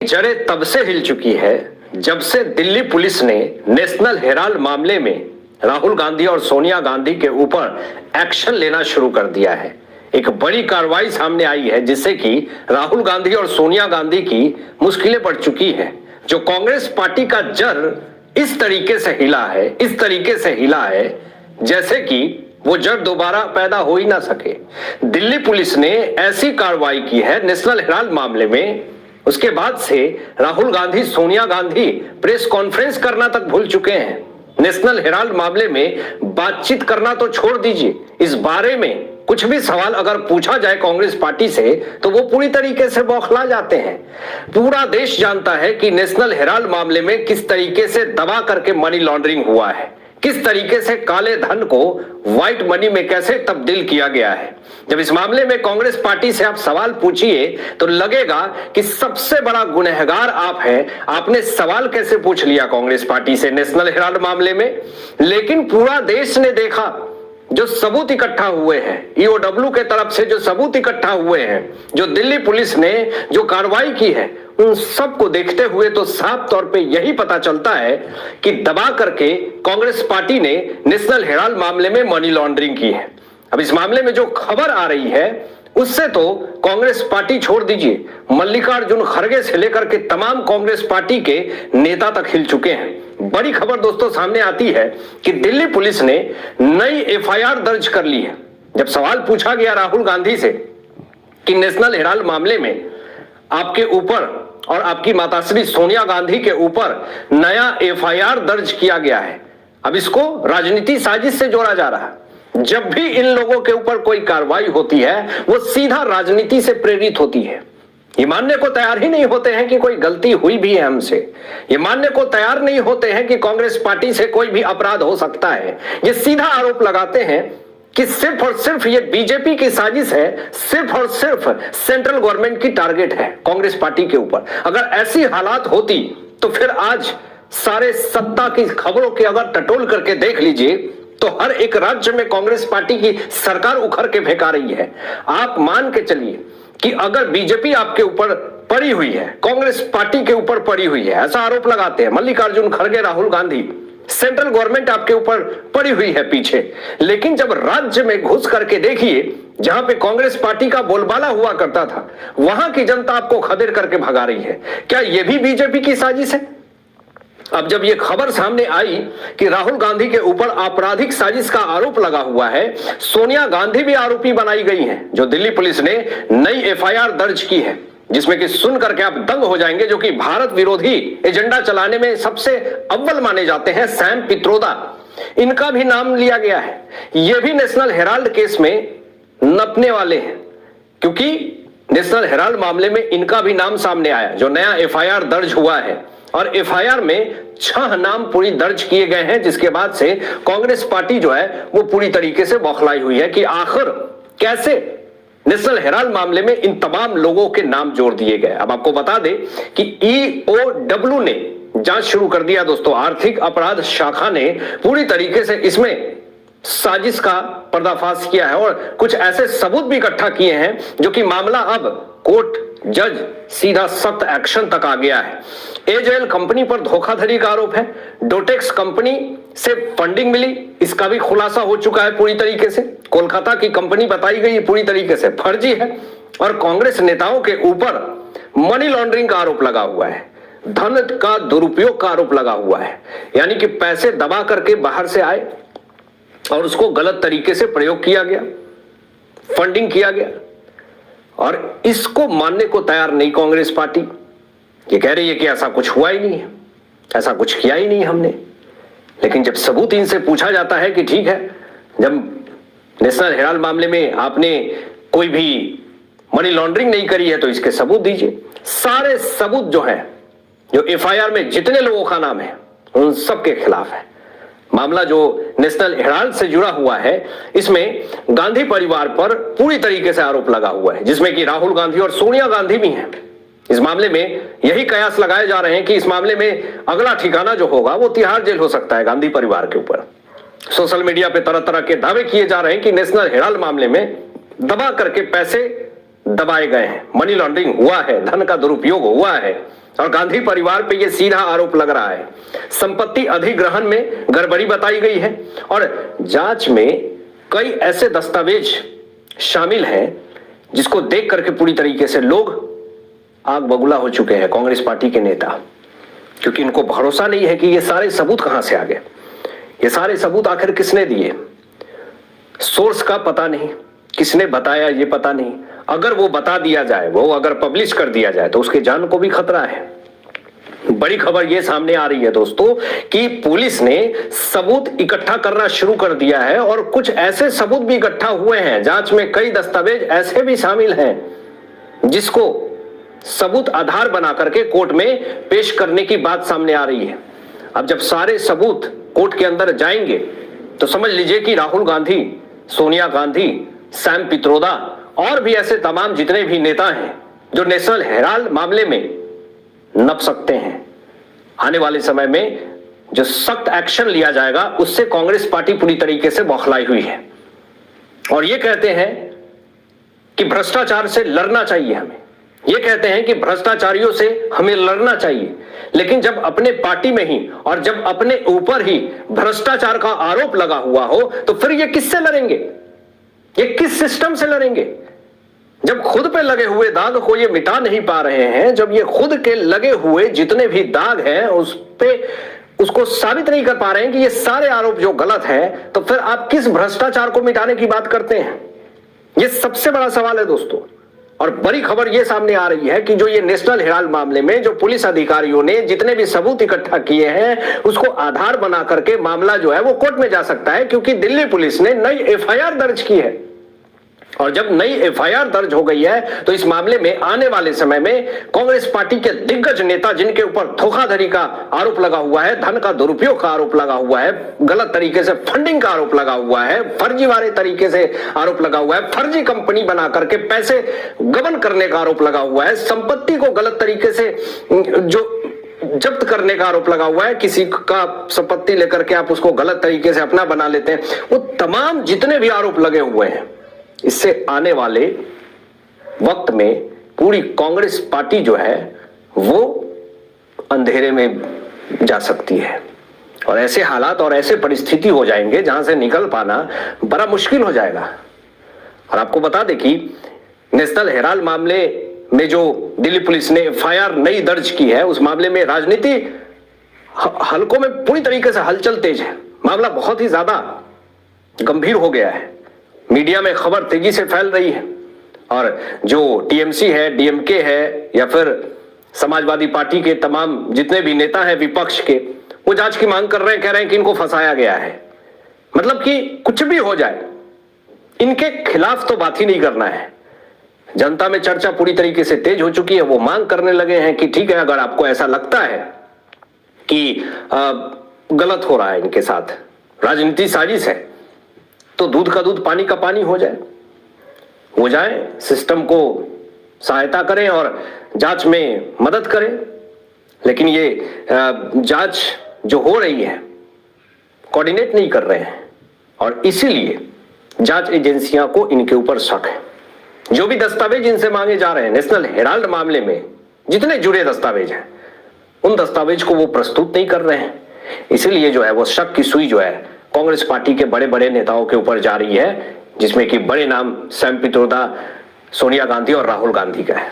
जड़ें तब से हिल चुकी है जब से दिल्ली पुलिस ने नेशनल हेराल्ड मामले में राहुल गांधी और सोनिया गांधी के ऊपर एक्शन लेना शुरू कर दिया है। एक बड़ी कार्रवाई सामने आई है जिससे कि राहुल गांधी और सोनिया गांधी की मुश्किलें बढ़ चुकी हैं। जो कांग्रेस पार्टी का जड़ इस तरीके से हिला है जैसे कि वो जड़ दोबारा पैदा हो ही ना सके। दिल्ली पुलिस ने ऐसी कार्रवाई की है नेशनल हेराल्ड मामले में, उसके बाद से राहुल गांधी सोनिया गांधी प्रेस कॉन्फ्रेंस करना तक भूल चुके हैं। नेशनल हेराल्ड मामले में बातचीत करना तो छोड़ दीजिए, इस बारे में कुछ भी सवाल अगर पूछा जाए कांग्रेस पार्टी से तो वो पूरी तरीके से बौखला जाते हैं। पूरा देश जानता है कि नेशनल हेराल्ड मामले में किस तरीके से दबा करके मनी लॉन्ड्रिंग हुआ है, किस तरीके से काले धन को व्हाइट मनी में कैसे तब्दील किया गया है। जब इस मामले में कांग्रेस पार्टी से आप सवाल पूछिए तो लगेगा कि सबसे बड़ा गुनहगार आप हैं। आपने सवाल कैसे पूछ लिया कांग्रेस पार्टी से नेशनल हेराल्ड मामले में? लेकिन पूरा देश ने देखा जो सबूत इकट्ठा हुए हैं, ईओडब्ल्यू के तरफ से जो सबूत इकट्ठा हुए हैं, जो दिल्ली पुलिस ने जो कार्रवाई की है, उन सब को देखते हुए तो साफ तौर पे यही पता चलता है कि दबा करके कांग्रेस पार्टी ने नेशनल हेराल्ड मामले में मनी लॉन्ड्रिंग की है। अब इस मामले में जो खबर आ रही है उससे तो कांग्रेस पार्टी छोड़ दीजिए, मल्लिकार्जुन खड़गे से लेकर के तमाम कांग्रेस पार्टी के नेता तक हिल चुके हैं। बड़ी खबर दोस्तों सामने आती है कि दिल्ली पुलिस ने नई एफआईआर दर्ज कर ली है। जब सवाल पूछा गया राहुल गांधी से कि नेशनल हेराल्ड मामले में आपके ऊपर और आपकी माताश्री सोनिया गांधी के ऊपर नया एफआईआर दर्ज किया गया है, अब इसको राजनीति साजिश से जोड़ा जा रहा है। जब भी इन लोगों के ऊपर कोई कार्रवाई होती है वो सीधा राजनीति से प्रेरित होती है। ये मानने को तैयार ही नहीं होते हैं कि कोई गलती हुई भी है हमसे। ये मानने को तैयार नहीं होते हैं कि कांग्रेस पार्टी से कोई भी अपराध हो सकता है। ये सीधा आरोप लगाते हैं कि सिर्फ और सिर्फ ये बीजेपी की साजिश है, सिर्फ और सिर्फ सेंट्रल गवर्नमेंट की टारगेट है कांग्रेस पार्टी के ऊपर। अगर ऐसी हालात होती तो फिर आज सारे सत्ता की खबरों के अगर टटोल करके देख लीजिए तो हर एक राज्य में कांग्रेस पार्टी की सरकार उखड़ के फेंका रही है। आप मान के चलिए कि अगर बीजेपी आपके ऊपर पड़ी हुई है, कांग्रेस पार्टी के ऊपर पड़ी हुई है, ऐसा आरोप लगाते हैं मल्लिकार्जुन खड़गे, राहुल गांधी, सेंट्रल गवर्नमेंट आपके ऊपर पड़ी हुई है पीछे, लेकिन जब राज्य में घुस करके देखिए जहां पे कांग्रेस पार्टी का बोलबाला हुआ करता था वहां की जनता आपको खदेड़ करके भगा रही है। क्या यह भी बीजेपी की साजिश है? अब जब यह खबर सामने आई कि राहुल गांधी के ऊपर आपराधिक साजिश का आरोप लगा हुआ है, सोनिया गांधी भी आरोपी बनाई गई हैं, जो दिल्ली पुलिस ने नई एफआईआर दर्ज की है, जिसमें कि सुन करके आप दंग हो जाएंगे, जो कि भारत विरोधी एजेंडा चलाने में सबसे अव्वल माने जाते हैं, सैम पित्रोदा, इनका भी नाम लिया गया है। यह भी नेशनल हेराल्ड केस में नपने वाले हैं, क्योंकि नेशनल हेराल्ड मामले में इनका भी नाम सामने आया, जो नया एफआईआर दर्ज हुआ है। और एफआईआर में 6 नाम पूरी दर्ज किए गए हैं, जिसके बाद से कांग्रेस पार्टी जो है वो पूरी तरीके से बौखलाई हुई है कि आखिर कैसे नेशनल हेराल्ड मामले में इन तमाम लोगों के नाम जोड़ दिए गए। अब आपको बता दें कि ईओडब्ल्यू ने जांच शुरू कर दिया दोस्तों। आर्थिक अपराध शाखा ने पूरी तरीके से इसमें साजिश का पर्दाफाश किया है और कुछ ऐसे सबूत भी इकट्ठा किए हैं जो कि मामला अब कोर्ट जज सीधा सख्त एक्शन तक आ गया है। एजेएल कंपनी पर धोखाधड़ी का आरोप है, डोटेक्स कंपनी से फंडिंग मिली, इसका भी खुलासा हो चुका है पूरी तरीके से। कोलकाता की कंपनी बताई गई पूरी तरीके से फर्जी है और कांग्रेस नेताओं के ऊपर मनी लॉन्ड्रिंग का आरोप लगा हुआ है, धन का दुरुपयोग का आरोप लगा हुआ है, यानी कि पैसे दबा करके बाहर से आए और उसको गलत तरीके से प्रयोग किया गया, फंडिंग किया गया। और इसको मानने को तैयार नहीं कांग्रेस पार्टी। ये कह रही है कि ऐसा कुछ हुआ ही नहीं है, ऐसा कुछ किया ही नहीं हमने। लेकिन जब सबूत इनसे पूछा जाता है कि ठीक है, जब नेशनल हेराल्ड मामले में आपने कोई भी मनी लॉन्ड्रिंग नहीं करी है तो इसके सबूत दीजिए। सारे सबूत जो है, जो एफआईआर में जितने लोगों का नाम है उन सबके खिलाफ है। मामला जो नेशनल हेराल्ड से जुड़ा हुआ है, इसमें गांधी परिवार पर पूरी तरीके से आरोप लगा हुआ है, जिसमें कि राहुल गांधी और सोनिया गांधी भी हैं। इस मामले में यही कयास लगाए जा रहे हैं कि इस मामले में अगला ठिकाना जो होगा वो तिहाड़ जेल हो सकता है गांधी परिवार के ऊपर। सोशल मीडिया पे तरह तरह के दावे किए जा रहे हैं कि नेशनल हेराल्ड मामले में दबा करके पैसे दबाए गए हैं, मनी लॉन्ड्रिंग हुआ है, धन का दुरुपयोग हुआ है और गांधी परिवार पे यह सीधा आरोप लग रहा है। संपत्ति अधिग्रहण में गड़बड़ी बताई गई है और जांच में कई ऐसे दस्तावेज शामिल हैं जिसको देख करके पूरी तरीके से लोग आग बबूला हो चुके हैं, कांग्रेस पार्टी के नेता, क्योंकि इनको भरोसा नहीं है कि ये सारे सबूत कहां से आ गए, ये सारे सबूत आखिर किसने दिए, सोर्स का पता नहीं, किसने बताया ये पता नहीं। अगर वो बता दिया जाए, वो अगर पब्लिश कर दिया जाए तो उसके जान को भी खतरा है। बड़ी खबर ये सामने आ रही है दोस्तों कि पुलिस ने सबूत इकट्ठा करना शुरू कर दिया है और कुछ ऐसे सबूत भी इकट्ठा हुए हैं। जांच में कई दस्तावेज ऐसे भी शामिल हैं जिसको सबूत आधार बना करके कोर्ट में पेश करने की बात सामने आ रही है। अब जब सारे सबूत कोर्ट के अंदर जाएंगे तो समझ लीजिए कि राहुल गांधी, सोनिया गांधी, सैम पित्रोदा और भी ऐसे तमाम जितने भी नेता हैं जो नेशनल हेराल्ड मामले में नप सकते हैं। आने वाले समय में जो सख्त एक्शन लिया जाएगा उससे कांग्रेस पार्टी पूरी तरीके से बौखलाई हुई है और ये कहते हैं कि भ्रष्टाचार से लड़ना चाहिए हमें, ये कहते हैं कि भ्रष्टाचारियों से हमें लड़ना चाहिए, लेकिन जब अपने पार्टी में ही और जब अपने ऊपर ही भ्रष्टाचार का आरोप लगा हुआ हो तो फिर ये किससे लड़ेंगे, ये किस सिस्टम से लड़ेंगे? जब खुद पे लगे हुए दाग को ये मिटा नहीं पा रहे हैं, जब ये खुद के लगे हुए जितने भी दाग हैं उस पे उसको साबित नहीं कर पा रहे हैं कि ये सारे आरोप जो गलत हैं, तो फिर आप किस भ्रष्टाचार को मिटाने की बात करते हैं? ये सबसे बड़ा सवाल है दोस्तों। और बड़ी खबर ये सामने आ रही है कि जो ये नेशनल हेराल्ड मामले में जो पुलिस अधिकारियों ने जितने भी सबूत इकट्ठा किए हैं उसको आधार बना करके मामला जो है वो कोर्ट में जा सकता है, क्योंकि दिल्ली पुलिस ने नई एफआईआर दर्ज की है। और जब नई एफआईआर दर्ज हो गई है तो इस मामले में आने वाले समय में कांग्रेस पार्टी के दिग्गज नेता जिनके ऊपर धोखाधड़ी का आरोप लगा हुआ है, धन का दुरुपयोग का आरोप लगा हुआ है, गलत तरीके से फंडिंग का आरोप लगा हुआ है, फर्जीवाड़े तरीके से आरोप लगा हुआ है, फर्जी कंपनी बना करके पैसे गबन करने का आरोप लगा हुआ है, संपत्ति को गलत तरीके से जो जब्त करने का आरोप लगा हुआ है, किसी का संपत्ति लेकर के आप उसको गलत तरीके से अपना बना लेते हैं, वो तमाम जितने भी आरोप लगे हुए हैं, इससे आने वाले वक्त में पूरी कांग्रेस पार्टी जो है वो अंधेरे में जा सकती है और ऐसे हालात और ऐसे परिस्थिति हो जाएंगे जहां से निकल पाना बड़ा मुश्किल हो जाएगा। और आपको बता दें कि नेशनल हेराल्ड मामले में जो दिल्ली पुलिस ने एफआईआर नई दर्ज की है उस मामले में राजनीति हलकों में पूरी तरीके से हलचल तेज है। मामला बहुत ही ज्यादा गंभीर हो गया है, मीडिया में खबर तेजी से फैल रही है और जो टीएमसी है, डीएमके है या फिर समाजवादी पार्टी के तमाम जितने भी नेता हैं विपक्ष के, वो जांच की मांग कर रहे हैं, कह रहे हैं कि इनको फंसाया गया है। मतलब कि कुछ भी हो जाए इनके खिलाफ तो बात ही नहीं करना है। जनता में चर्चा पूरी तरीके से तेज हो चुकी है, वो मांग करने लगे हैं कि ठीक है, अगर आपको ऐसा लगता है कि गलत हो रहा है इनके साथ, राजनीति साजिश है, तो दूध का दूध पानी का पानी हो जाए, सिस्टम को सहायता करें और जांच में मदद करें। लेकिन ये जांच जो हो रही है कोऑर्डिनेट नहीं कर रहे हैं और इसीलिए जांच एजेंसियां को इनके ऊपर शक है। जो भी दस्तावेज इनसे मांगे जा रहे हैं नेशनल हेराल्ड मामले में, जितने जुड़े दस्तावेज हैं उन दस्तावेज को वो प्रस्तुत नहीं कर रहे हैं। इसीलिए जो है वो शक की सुई जो है कांग्रेस पार्टी के बड़े बड़े नेताओं के ऊपर जा रही है, जिसमें कि बड़े नाम सैम पित्रोदा, सोनिया गांधी और राहुल गांधी का है।